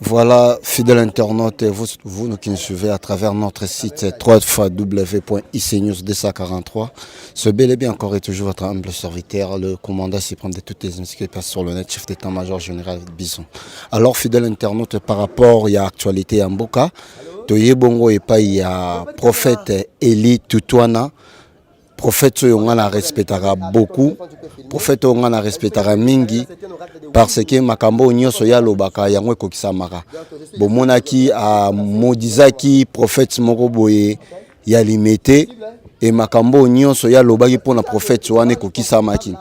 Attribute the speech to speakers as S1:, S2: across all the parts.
S1: Voilà, fidèles internautes, vous qui nous suivez à travers notre site www.icnews243. Ce bel et bien encore et toujours votre humble serviteur, le commandant suprême de toutes les émissions qui passent sur le net, chef d'état-major général Bison. Alors, fidèles internautes, par rapport à l'actualité en Boka, Toye Bongo et pas il y a prophète Eli Tutwana. Prophète on a respectera beaucoup. Prophète on a respectera mingi parce que makambo nyoso ya lobaka yango ekokisamaka. Bomonaki a modizaki prophète moko boye ya limité et makambo nyoso ya lobaki pona prophète wana ekokisamaki.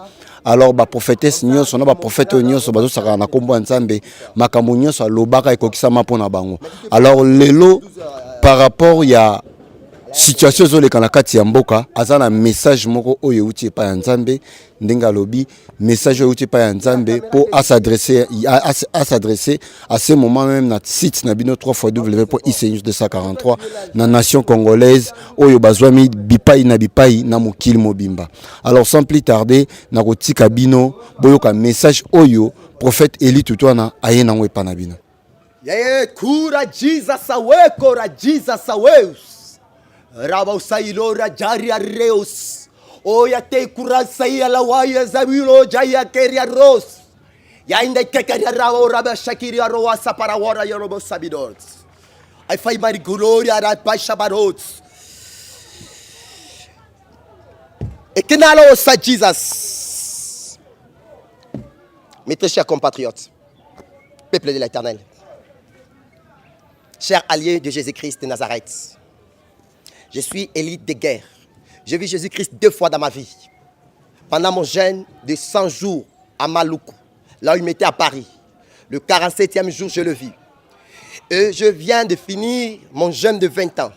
S1: Alors ba prophétesse nyonso na ba prophète nyonso bazo saka na kombo nzambe makambo nyonso lobaka ekokisama pona bango. Alors lelo par rapport ya situation zoleka na kati ya mboka azana message moko oyo uti pa ya nzambe ndenga lobi message oyo uti pa ya nzambe pour s'adresser à ce moment même na site na bino 3w.icnews243 na nation congolaise oyo bazwami bipai na mokili mobimba. Alors sans plus tarder na kotika bino boyoka message oyo prophète Eli Tutwana ayena ngwe pa na bino.
S2: Yeye kura Jesus aweko ra Jesus aweus. Raba usailora jaria reus. Oya te kura saia la waya zabilo jaya keria ros. Ya inda kekeria raba raba shakiria roa sapara wara yorobo sabidots. I find my gloria rat pasha barots. Ekenalo sa Jesus. Mes très chers compatriotes, peuple de l'Éternel, chers alliés de Jésus-Christ de Nazareth, je suis élite de guerre. J'ai vu Jésus-Christ 2 fois dans ma vie. Pendant mon jeûne de 100 jours à Maluku, là où il m'était à Paris. Le 47e jour, je le vis. Et je viens de finir mon jeûne de 20 ans.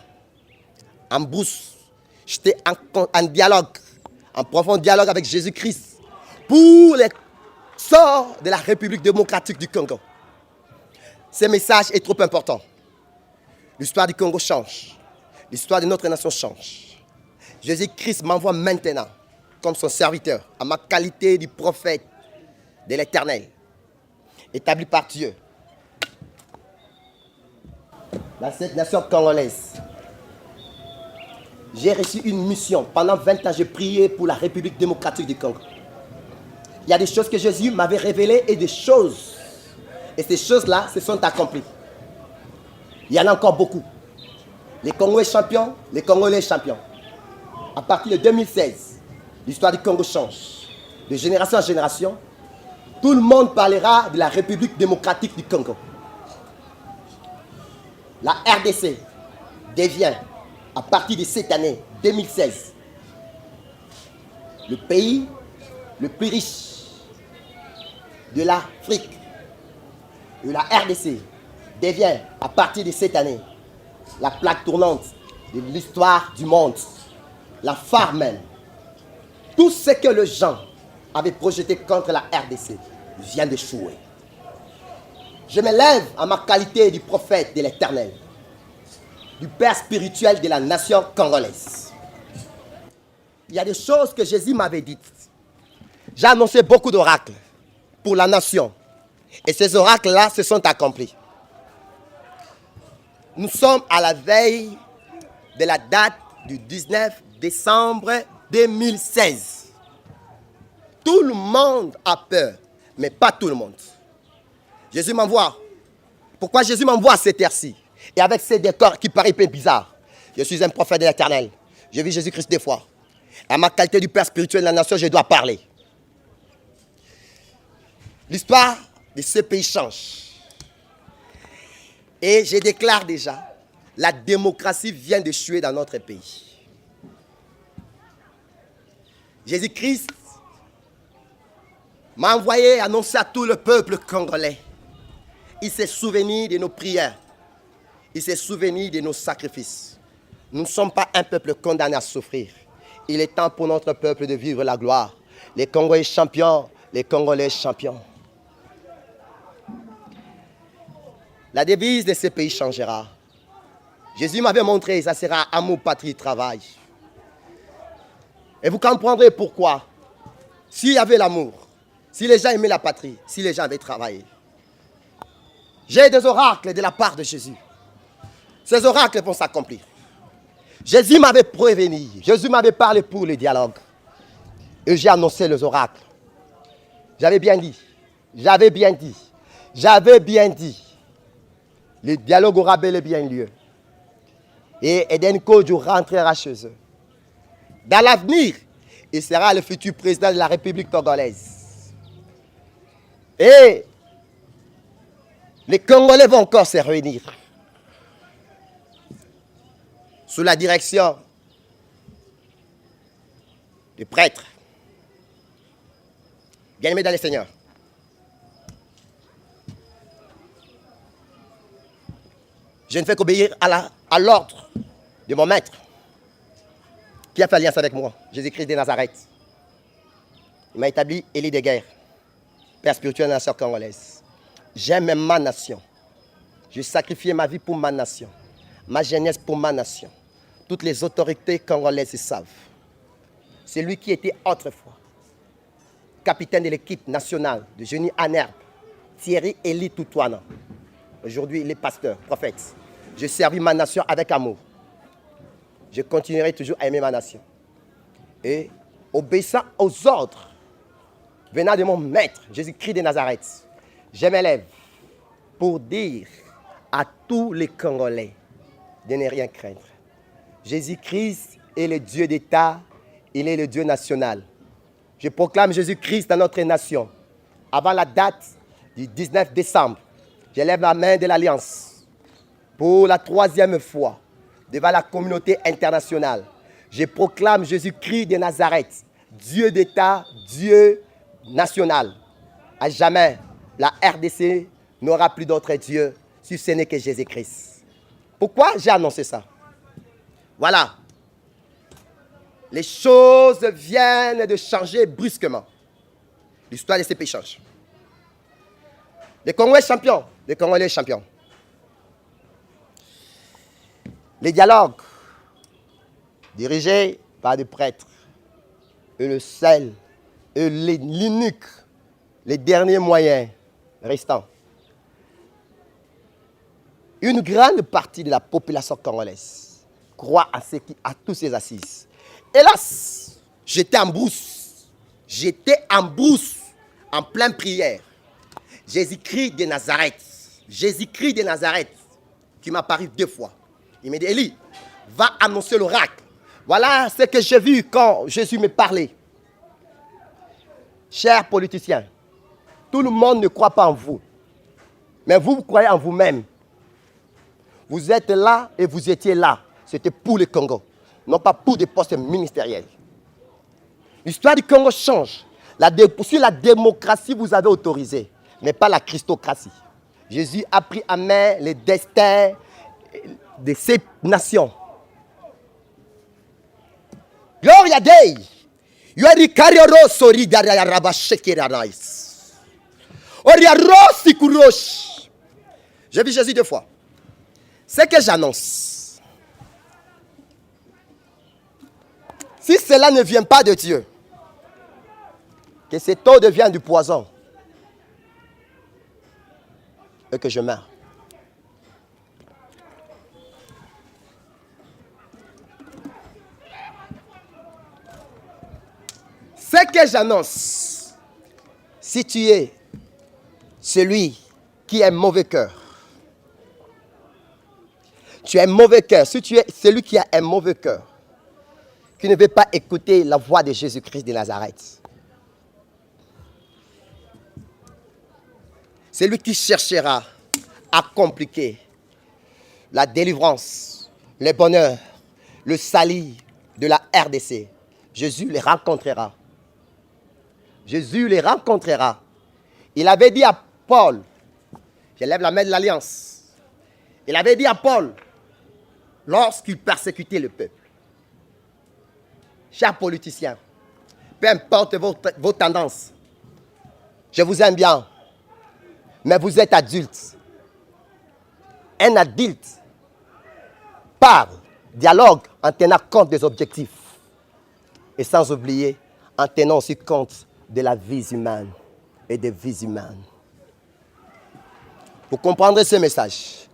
S2: En brousse, j'étais en dialogue, en profond dialogue avec Jésus-Christ pour les sorts de la République démocratique du Congo. Ce message est trop important. L'histoire du Congo change. L'histoire de notre nation change. Jésus-Christ m'envoie maintenant comme son serviteur, à ma qualité de prophète de l'Éternel, établi par Dieu, dans cette nation congolaise. J'ai reçu une mission. Pendant 20 ans, j'ai prié pour la République démocratique du Congo. Il y a des choses que Jésus m'avait révélées et des choses. Et ces choses-là se sont accomplies. Il y en a encore beaucoup. Les Congolais champions, les Congolais champions. À partir de 2016, l'histoire du Congo change. De génération en génération, tout le monde parlera de la République démocratique du Congo. La RDC devient, à partir de cette année 2016, le pays le plus riche de l'Afrique. Et la RDC devient, à partir de cette année, la plaque tournante de l'histoire du monde, la phare même. Tout ce que les gens avaient projeté contre la RDC vient d'échouer. Je me lève à ma qualité du prophète de l'Éternel, du père spirituel de la nation congolaise. Il y a des choses que Jésus m'avait dites. J'ai annoncé beaucoup d'oracles pour la nation. Et ces oracles-là se sont accomplis. Nous sommes à la veille de la date du 19 décembre 2016. Tout le monde a peur, mais pas tout le monde. Jésus m'envoie. Pourquoi Jésus m'envoie à cette heure-ci? Et avec ces décors qui paraissent un peu bizarres. Je suis un prophète de l'Éternel. J'ai vu Jésus-Christ 2 fois. À ma qualité du père spirituel de la nation, je dois parler. L'histoire de ce pays change. Et je déclare déjà, la démocratie vient d'échouer dans notre pays. Jésus-Christ m'a envoyé annoncer à tout le peuple congolais. Il s'est souvenu de nos prières. Il s'est souvenu de nos sacrifices. Nous ne sommes pas un peuple condamné à souffrir. Il est temps pour notre peuple de vivre la gloire. Les Congolais champions, les Congolais champions. La devise de ce pays changera. Jésus m'avait montré, ça sera amour, patrie, travail. Et vous comprendrez pourquoi. S'il y avait l'amour, si les gens aimaient la patrie, si les gens avaient travaillé, J'ai des oracles de la part de Jésus. Ces oracles vont s'accomplir. Jésus m'avait prévenu. Jésus m'avait parlé pour le dialogue. Et j'ai annoncé les oracles. J'avais bien dit. J'avais bien dit. J'avais bien dit. Le dialogue aura bel et bien lieu. Et Eden Kodjo rentrera chez eux. Dans l'avenir, il sera le futur président de la République togolaise. Et les Congolais vont encore se réunir. Sous la direction du prêtre. Bien-aimés dans les Seigneurs. Je ne fais qu'obéir à l'ordre de mon maître qui a fait alliance avec moi, Jésus-Christ de Nazareth. Il m'a établi Élie de guerre, père spirituel de la nation congolaise. J'aime ma nation. J'ai sacrifié ma vie pour ma nation, ma jeunesse pour ma nation. Toutes les autorités congolaises savent. C'est lui qui était autrefois capitaine de l'équipe nationale de génie en herbe, Thierry Élie Toutouana. Aujourd'hui, il est pasteur, prophète. Je servis ma nation avec amour. Je continuerai toujours à aimer ma nation. Et obéissant aux ordres venant de mon maître, Jésus-Christ de Nazareth, je m'élève pour dire à tous les Congolais de ne rien craindre. Jésus-Christ est le Dieu d'État, il est le Dieu national. Je proclame Jésus-Christ dans notre nation. Avant la date du 19 décembre, j'élève la main de l'Alliance pour la 3e fois devant la communauté internationale. Je proclame Jésus-Christ de Nazareth, Dieu d'État, Dieu national. À jamais, la RDC n'aura plus d'autre Dieu si ce n'est que Jésus-Christ. Pourquoi j'ai annoncé ça? Voilà. Les choses viennent de changer brusquement. L'histoire de ces pays change. Les Congolais champions. Les Congolais champions. Les dialogues dirigés par des prêtres et le seul et l'unique, les derniers moyens restants. Une grande partie de la population congolaise croit à tous ces assises. Hélas, j'étais en brousse. J'étais en brousse, en pleine prière. Jésus-Christ de Nazareth. Jésus-Christ de Nazareth, qui m'a paru 2 fois. Il m'a dit, Élie, va annoncer l'oracle. Voilà ce que j'ai vu quand Jésus me parlait. Chers politiciens, tout le monde ne croit pas en vous. Mais vous croyez en vous-même. Vous êtes là et vous étiez là. C'était pour le Congo, non pas pour des postes ministériels. L'histoire du Congo change. Sur la démocratie, vous avez autorisé, mais pas la christocratie. Jésus a pris à main le destin de ces nations. Gloria Dei. J'ai vu Jésus 2 fois. C'est que j'annonce. Si cela ne vient pas de Dieu, que cette eau devienne du poison et que je meurs. Ce que j'annonce, si tu es celui qui a un mauvais cœur, tu as un mauvais cœur, si tu es celui qui a un mauvais cœur, qui ne veut pas écouter la voix de Jésus-Christ de Nazareth, celui qui cherchera à compliquer la délivrance, le bonheur, le salut de la RDC, Jésus les rencontrera. Jésus les rencontrera. Il avait dit à Paul, je lève la main de l'Alliance, il avait dit à Paul, lorsqu'il persécutait le peuple, chers politiciens, peu importe vos tendances, je vous aime bien, mais vous êtes adultes. Un adulte parle, dialogue en tenant compte des objectifs et sans oublier en tenant aussi compte de la vie humaine et des vies humaines. Vous comprendrez ce message.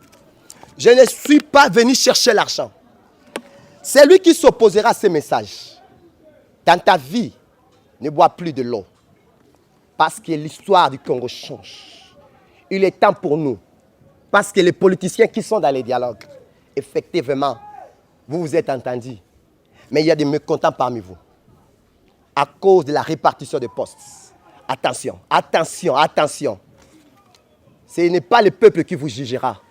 S2: Je ne suis pas venu chercher l'argent. C'est lui qui s'opposera à ce message. Dans ta vie, ne bois plus de l'eau. Parce que l'histoire du Congo change. Il est temps pour nous. Parce que les politiciens qui sont dans les dialogues, effectivement, vous vous êtes entendus. Mais il y a des mécontents parmi vous. À cause de la répartition des postes. Attention, attention, attention. Ce n'est pas le peuple qui vous jugera.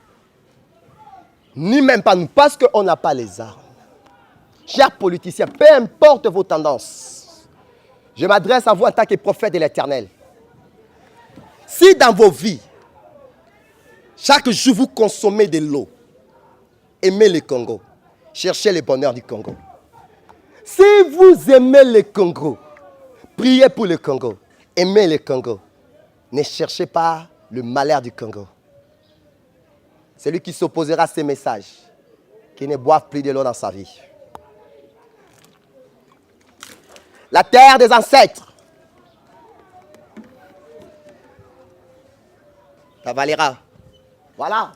S2: Ni même pas nous, parce qu'on n'a pas les armes. Chers politiciens, peu importe vos tendances, je m'adresse à vous en tant que prophète de l'Éternel. Si dans vos vies, chaque jour vous consommez de l'eau, aimez le Congo, cherchez le bonheur du Congo. Si vous aimez le Congo, priez pour le Congo, aimez le Congo, ne cherchez pas le malheur du Congo. Celui qui s'opposera à ces messages, qui ne boive plus de l'eau dans sa vie. La terre des ancêtres. Ça valera. Voilà.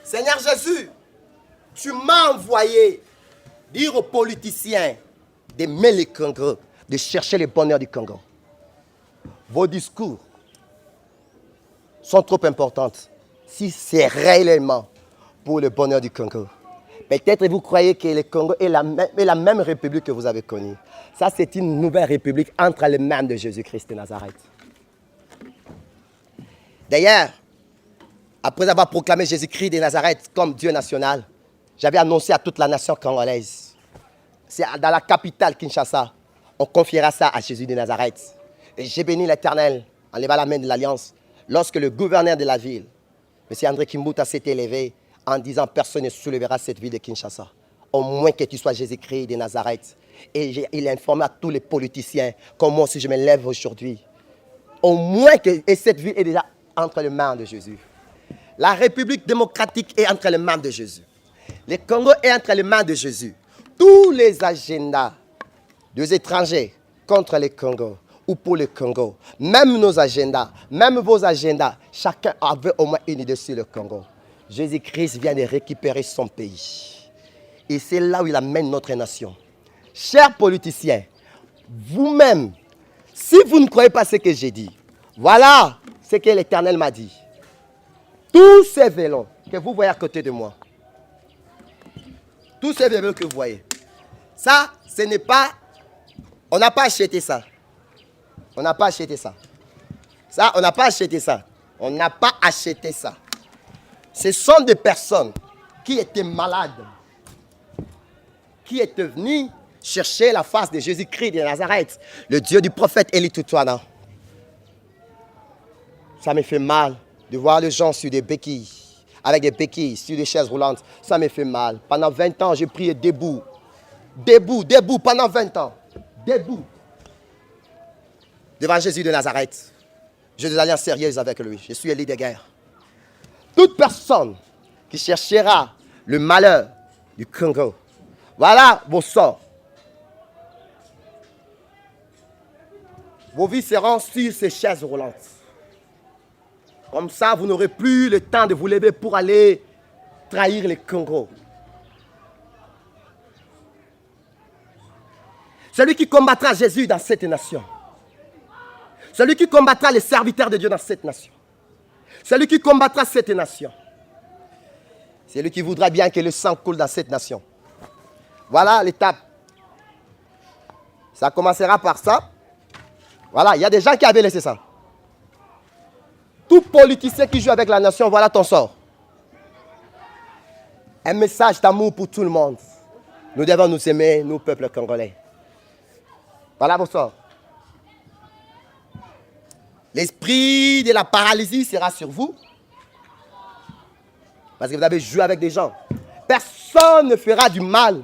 S2: Seigneur Jésus, tu m'as envoyé dire aux politiciens d'aimer le Congo, de chercher le bonheur du Congo. Vos discours sont trop importants si c'est réellement pour le bonheur du Congo. Peut-être vous croyez que le Congo est la même république que vous avez connue. Ça, c'est une nouvelle république entre les mains de Jésus-Christ de Nazareth. D'ailleurs, après avoir proclamé Jésus-Christ de Nazareth comme Dieu national, j'avais annoncé à toute la nation congolaise. C'est dans la capitale Kinshasa, on confiera ça à Jésus de Nazareth. Et j'ai béni l'Éternel en levant la main de l'Alliance lorsque le gouverneur de la ville, M. André Kimbuta, s'est élevé en disant personne ne soulèvera cette ville de Kinshasa, au moins que tu sois Jésus-Christ de Nazareth. Et il a informé à tous les politiciens, comme moi si je me lève aujourd'hui, au moins que cette ville est déjà entre les mains de Jésus. La République démocratique est entre les mains de Jésus. Le Congo est entre les mains de Jésus. Tous les agendas des étrangers contre le Congo ou pour le Congo, même nos agendas, même vos agendas, chacun avait au moins une idée sur le Congo. Jésus-Christ vient de récupérer son pays. Et c'est là où il amène notre nation. Chers politiciens, vous-même, si vous ne croyez pas ce que j'ai dit, voilà ce que l'Éternel m'a dit. Tous ces vélos que vous voyez à côté de moi, tous ces vélos que vous voyez, ça, ce n'est pas... On n'a pas acheté ça. On n'a pas acheté ça. Ça, on n'a pas acheté ça. On n'a pas acheté ça. Ce sont des personnes qui étaient malades, qui étaient venues chercher la face de Jésus-Christ de Nazareth, le Dieu du prophète Élie Toutouana. Ça me fait mal de voir les gens sur des béquilles, avec des béquilles, sur des chaises roulantes. Ça me fait mal. Pendant 20 ans, j'ai prié debout. Debout, debout, pendant 20 ans. Debout. Devant Jésus de Nazareth. J'ai des alliances sérieuses avec lui. Je suis Élie de guerre. Toute personne qui cherchera le malheur du Congo, voilà vos sorts. Vos vies seront sur ces chaises roulantes. Comme ça, vous n'aurez plus le temps de vous lever pour aller trahir le Congo. Celui qui combattra Jésus dans cette nation. Celui qui combattra les serviteurs de Dieu dans cette nation. Celui qui combattra cette nation. C'est lui qui voudra bien que le sang coule dans cette nation. Voilà l'étape. Ça commencera par ça. Voilà, il y a des gens qui avaient laissé ça. Tout politicien qui joue avec la nation, voilà ton sort. Un message d'amour pour tout le monde. Nous devons nous aimer, nous, peuple congolais. Voilà vos sorts. L'esprit de la paralysie sera sur vous. Parce que vous avez joué avec des gens. Personne ne fera du mal.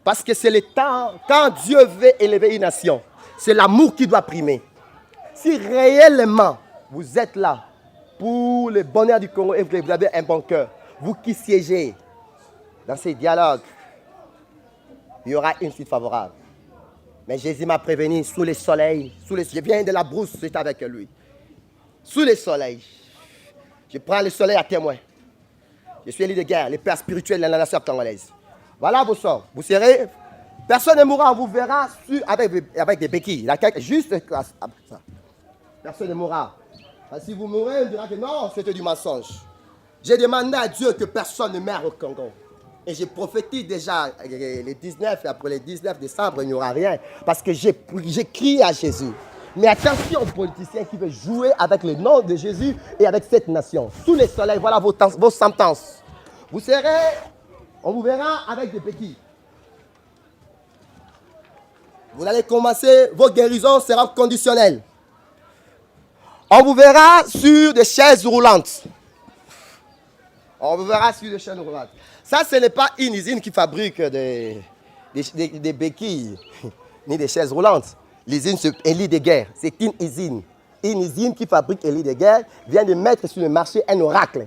S2: Parce que c'est le temps, quand Dieu veut élever une nation, c'est l'amour qui doit primer. Si réellement vous êtes là pour le bonheur du Congo et que vous avez un bon cœur, vous qui siégez dans ces dialogues, il y aura une suite favorable. Mais Jésus m'a prévenu, sous le soleil, je viens de la brousse, j'étais avec lui. Sous le soleil, je prends le soleil à témoin. Je suis l'élite de guerre, le père spirituel de la nation congolaise. Voilà vos sorts. Vous serez, personne ne mourra, on vous verra avec des béquilles. Juste ça. Personne ne mourra. Si vous mourrez, on dira que non, c'était du mensonge. J'ai demandé à Dieu que personne ne meure au Congo. Et je prophétise déjà les 19, et après le 19 décembre, il n'y aura rien. Parce que j'ai crié à Jésus. Mais attention aux politiciens qui veulent jouer avec le nom de Jésus et avec cette nation. Sous le soleil, voilà vos sentences. Vous serez, on vous verra avec des petits. Vous allez commencer, vos guérisons seront conditionnelles. On vous verra sur des chaises roulantes. On vous verra sur des chaises roulantes. Ça, ce n'est pas une usine qui fabrique des béquilles, ni des chaises roulantes. L'usine, c'est un lit de guerre. C'est une usine. Une usine qui fabrique un lit de guerre vient de mettre sur le marché un oracle.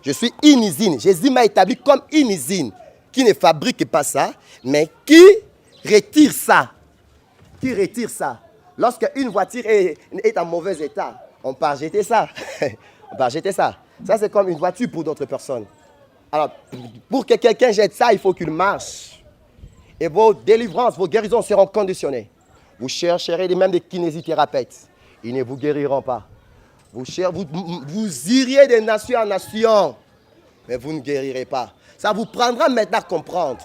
S2: Je suis une usine. Jésus m'a établi comme une usine qui ne fabrique pas ça, mais qui retire ça. Qui retire ça. Lorsque une voiture est en mauvais état, on peut jeter ça. On peut jeter ça. Ça, c'est comme une voiture pour d'autres personnes. Alors, pour que quelqu'un jette ça, il faut qu'il marche. Et vos délivrances, vos guérisons seront conditionnées. Vous chercherez même des kinésithérapeutes. Ils ne vous guériront pas. Vous iriez de nation en nation, mais vous ne guérirez pas. Ça vous prendra maintenant à comprendre.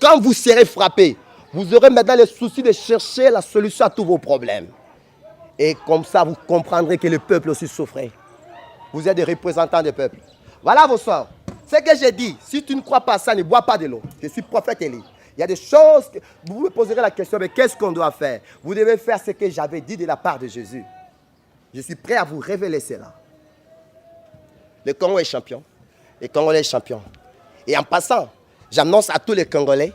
S2: Quand vous serez frappé, vous aurez maintenant le souci de chercher la solution à tous vos problèmes. Et comme ça, vous comprendrez que le peuple aussi souffrait. Vous êtes des représentants du peuple. Voilà vos sorts. Ce que j'ai dit, si tu ne crois pas à ça, ne bois pas de l'eau. Je suis prophète Élie. Il y a des choses, vous me poserez la question, mais qu'est-ce qu'on doit faire? Vous devez faire ce que j'avais dit de la part de Jésus. Je suis prêt à vous révéler cela. Le Congo est champion. Le Congolais est champion. Et en passant, j'annonce à tous les Congolais,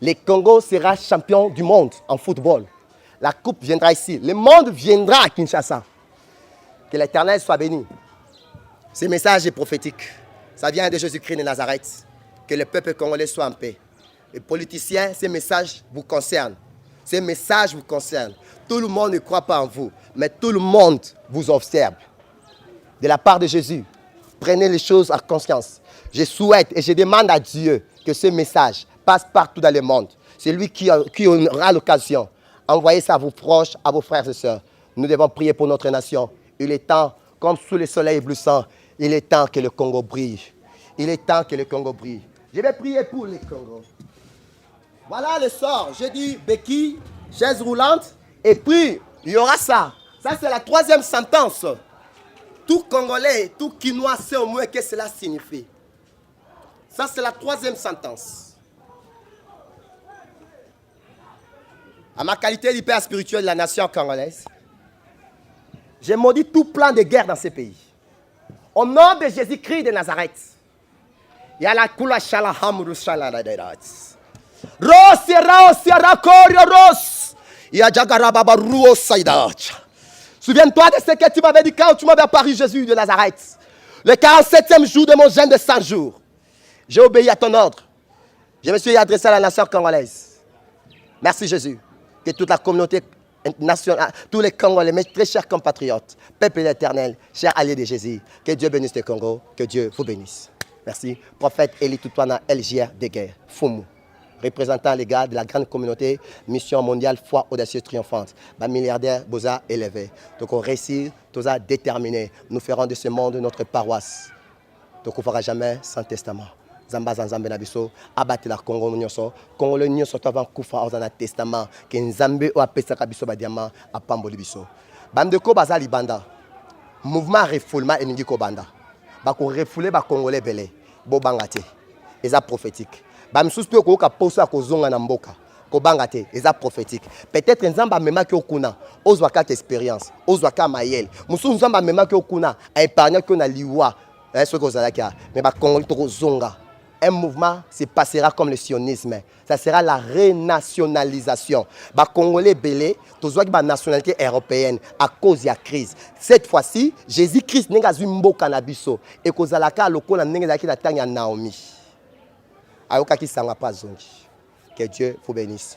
S2: le Congo sera champion du monde en football. La coupe viendra ici. Le monde viendra à Kinshasa. Que l'Éternel soit béni. Ce message est prophétique. Ça vient de Jésus-Christ de Nazareth. Que le peuple congolais soit en paix. Les politiciens, ces messages vous concernent. Ces messages vous concernent. Tout le monde ne croit pas en vous, mais tout le monde vous observe. De la part de Jésus, prenez les choses à conscience. Je souhaite et je demande à Dieu que ce message passe partout dans le monde. C'est lui qui aura l'occasion. Envoyez ça à vos proches, à vos frères et sœurs. Nous devons prier pour notre nation. Il est temps, comme sous le soleil éblouissant, il est temps que le Congo brille. Il est temps que le Congo brille. Je vais prier pour le Congo. Voilà le sort. J'ai dit béquille, chaise roulante, et puis il y aura ça. Ça, c'est la troisième sentence. Tout Congolais, tout Quinois sait au moins ce que cela signifie. Ça, c'est la troisième sentence. À ma qualité de père spirituel de la nation congolaise, j'ai maudit tout plan de guerre dans ce pays. Au nom de Jésus-Christ de Nazareth. Yala kula shala hamru shala dairat. Souviens-toi de ce que tu m'avais dit quand tu m'avais apparu Jésus de Nazareth. Le 47e jour de mon jeûne de 100 jours. J'ai obéi à ton ordre. Je me suis adressé à la nation congolaise. Merci Jésus. Que toute la communauté nationale, tous les Congolais, mes très chers compatriotes, peuple éternel, chers alliés de Jésus, que Dieu bénisse le Congo, que Dieu vous bénisse. Merci. Prophète Élie Toutouana, LGR de guerre, Foumou. Représentant les gars de la grande communauté, mission mondiale, foi audacieuse triomphante. Bah, milliardaire, Boza élevé. Donc on réussit, Toza déterminé. Nous ferons de ce monde notre paroisse. Donc on ne fera jamais sans testament. Zamba Zanzambe Nabiso, abattre la Congo Nyoso, Congo le Nyoso, avant Koufa, on a un testament, que Nzambe ou apesa Kabiso Badiama, à Pamboli Biso. Bamdeko Bazali Banda, mouvement refoulement et Ningiko Banda. Bako refoulé, ba Congolais belé, bo bangate, et ça prophétique. Bamsous peu ko ka posa ko zonga na mboka, ko bangate, et ça prophétique. Peut-être Nzamba mema ki okuna, ozwa ka expérience, ozwa ka mayel. Musu Nzamba mema ki okuna, a épargné ki na liwa, ce que vous avez là, mais ba Congolais to zonga. Un mouvement se passera comme le sionisme. Ça sera la renationalisation. Les Congolais belé, tous la nationalité européenne à cause de la crise. Cette fois-ci, Jésus-Christ n'est pas un mboka na biso. Et que zalaka lokola n'est pas Naomi. Ayoka ki sanga pas zongi. Que Dieu vous bénisse.